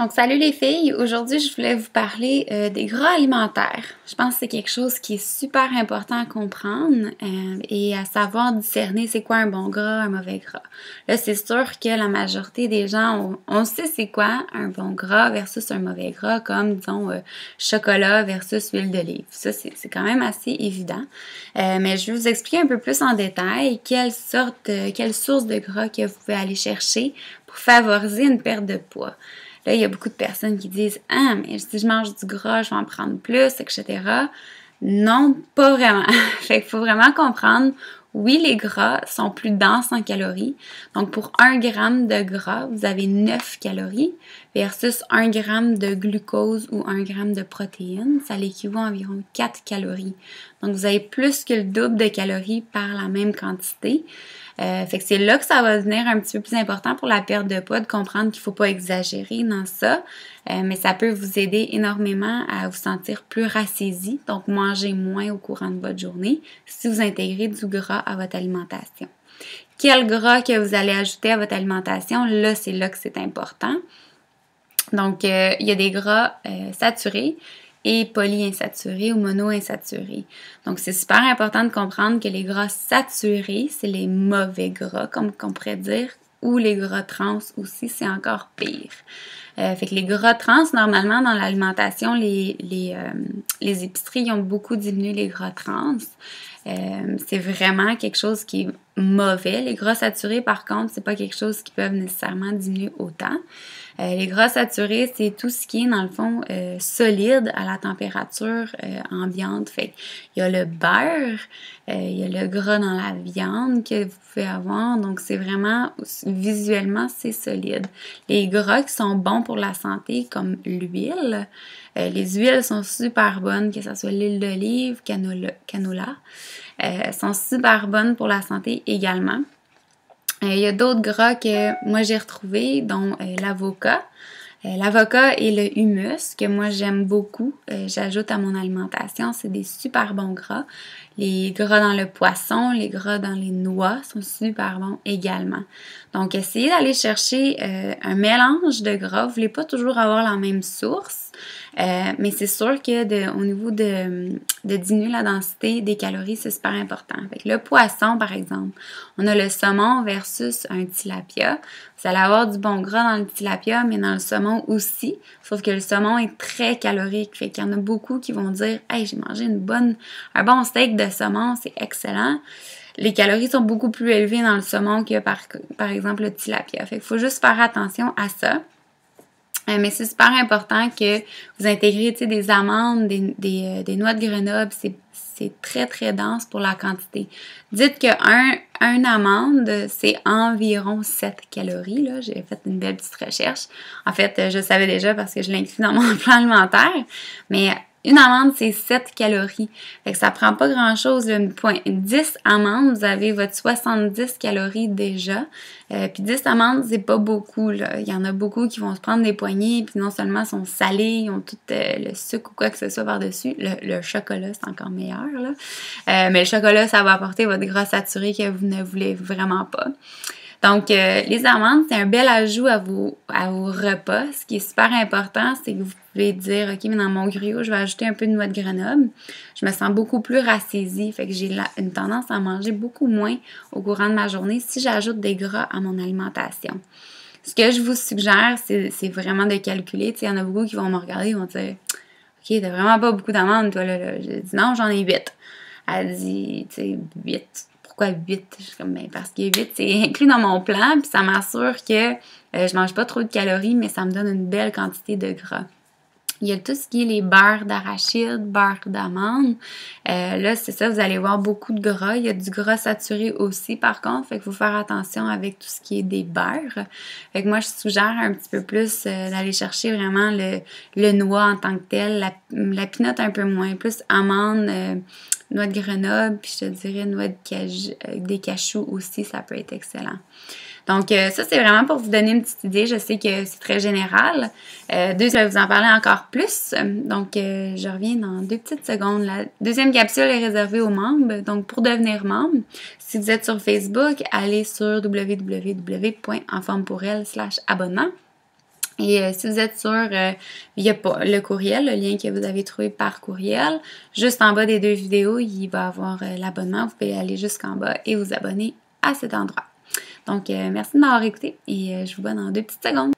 Donc, salut les filles! Aujourd'hui, je voulais vous parler des gras alimentaires. Je pense que c'est quelque chose qui est super important à comprendre et à savoir discerner c'est quoi un bon gras, un mauvais gras. Là, c'est sûr que la majorité des gens, on sait c'est quoi un bon gras versus un mauvais gras, comme, disons, chocolat versus huile d'olive. Ça, c'est quand même assez évident. Mais je vais vous expliquer un peu plus en détail quelle source de gras que vous pouvez aller chercher pour favoriser une perte de poids. Là, il y a beaucoup de personnes qui disent « Ah, mais si je mange du gras, je vais en prendre plus, etc. » Non, pas vraiment. Fait qu'il faut vraiment comprendre, oui, les gras sont plus denses en calories. Donc, pour 1 gramme de gras, vous avez 9 calories versus 1 gramme de glucose ou 1 gramme de protéines. Ça l'équivaut à environ 4 calories. Donc, vous avez plus que le double de calories par la même quantité. Fait que c'est là que ça va devenir un petit peu plus important pour la perte de poids, de comprendre qu'il ne faut pas exagérer dans ça. Mais ça peut vous aider énormément à vous sentir plus rassaisie, donc manger moins au courant de votre journée si vous intégrez du gras à votre alimentation. Quel gras que vous allez ajouter à votre alimentation, là, c'est là que c'est important. Donc, il y a des gras saturés et polyinsaturés ou monoinsaturés. Donc, c'est super important de comprendre que les gras saturés, c'est les mauvais gras, comme on pourrait dire, ou les gras trans aussi, c'est encore pire. Fait que les gras trans, normalement, dans l'alimentation, les épiceries ont beaucoup diminué les gras trans. C'est vraiment quelque chose qui est mauvais. Les gras saturés, par contre, c'est pas quelque chose qui peuvent nécessairement diminuer autant. Les gras saturés, c'est tout ce qui est, dans le fond, solide à la température ambiante. Fait il y a le beurre, il y a le gras dans la viande que vous pouvez avoir. Donc, c'est vraiment, visuellement, c'est solide. Les gras qui sont bons pour la santé, comme l'huile, les huiles sont super bonnes, que ce soit l'huile d'olive, canola, sont super bonnes pour la santé également. Il y a d'autres gras que moi j'ai retrouvés, dont l'avocat. L'avocat et le hummus, que moi j'aime beaucoup, j'ajoute à mon alimentation, c'est des super bons gras. Les gras dans le poisson, les gras dans les noix sont super bons également. Donc, essayez d'aller chercher un mélange de gras. Vous ne voulez pas toujours avoir la même source, mais c'est sûr que au niveau de diminuer la densité des calories, c'est super important. Fait que le poisson, par exemple, on a le saumon versus un tilapia. Vous allez avoir du bon gras dans le tilapia, mais dans le saumon aussi. Sauf que le saumon est très calorique. Fait qu'il y en a beaucoup qui vont dire « Hey, j'ai mangé un bon steak de saumon, c'est excellent. » Les calories sont beaucoup plus élevées dans le saumon que par exemple le tilapia. Fait qu'il faut juste faire attention à ça. Mais c'est super important que vous intégriez des amandes, des noix de Grenoble. C'est très, très dense pour la quantité. Dites qu'un amande, c'est environ 7 calories. Là. J'ai fait une belle petite recherche. En fait, je savais déjà parce que je l'inclus dans mon plan alimentaire. Mais une amande, c'est 7 calories. Fait que ça prend pas grand-chose. 10 amandes, vous avez votre 70 calories déjà. Puis 10 amandes, c'est pas beaucoup. Là. Il y en a beaucoup qui vont se prendre des poignées, puis non seulement sont salées, ils ont tout le sucre ou quoi que ce soit par-dessus. Le chocolat, c'est encore meilleur. Là. Mais le chocolat, ça va apporter votre gras saturé que vous ne voulez vraiment pas. Donc, les amandes, c'est un bel ajout à vos repas. Ce qui est super important, c'est que vous pouvez dire, OK, mais dans mon griot, je vais ajouter un peu de noix de Grenoble. Je me sens beaucoup plus rassaisie, fait que j'ai une tendance à manger beaucoup moins au courant de ma journée si j'ajoute des gras à mon alimentation. Ce que je vous suggère, c'est vraiment de calculer. Il y en a beaucoup qui vont me regarder et vont dire, OK, t'as vraiment pas beaucoup d'amandes, toi, là. J'ai dit, non, j'en ai 8. Elle dit, tu sais, 8. Pourquoi 8? Je suis comme, ben, parce que 8, c'est inclus dans mon plan, puis ça m'assure que je mange pas trop de calories, mais ça me donne une belle quantité de gras. Il y a tout ce qui est les beurres d'arachide, beurre d'amande. Là, c'est ça, vous allez voir beaucoup de gras. Il y a du gras saturé aussi, par contre. Fait qu'il faut faire attention avec tout ce qui est des beurres. Fait que moi, je suggère un petit peu plus d'aller chercher vraiment le noix en tant que tel. La peanut un peu moins. Plus amande, noix de Grenoble, puis je te dirais noix des cachous aussi, ça peut être excellent. Donc, ça, c'est vraiment pour vous donner une petite idée. Je sais que c'est très général. Je vais vous en parler encore plus. Donc, je reviens dans 2 petites secondes. La deuxième capsule est réservée aux membres. Donc, pour devenir membre, si vous êtes sur Facebook, allez sur www.enformepourelle/abonnement. Et si vous êtes sur il y a pas le courriel, le lien que vous avez trouvé par courriel, juste en bas des 2 vidéos, il va y avoir l'abonnement. Vous pouvez aller jusqu'en bas et vous abonner à cet endroit. Donc, merci de m'avoir écouté et je vous vois dans 2 petites secondes.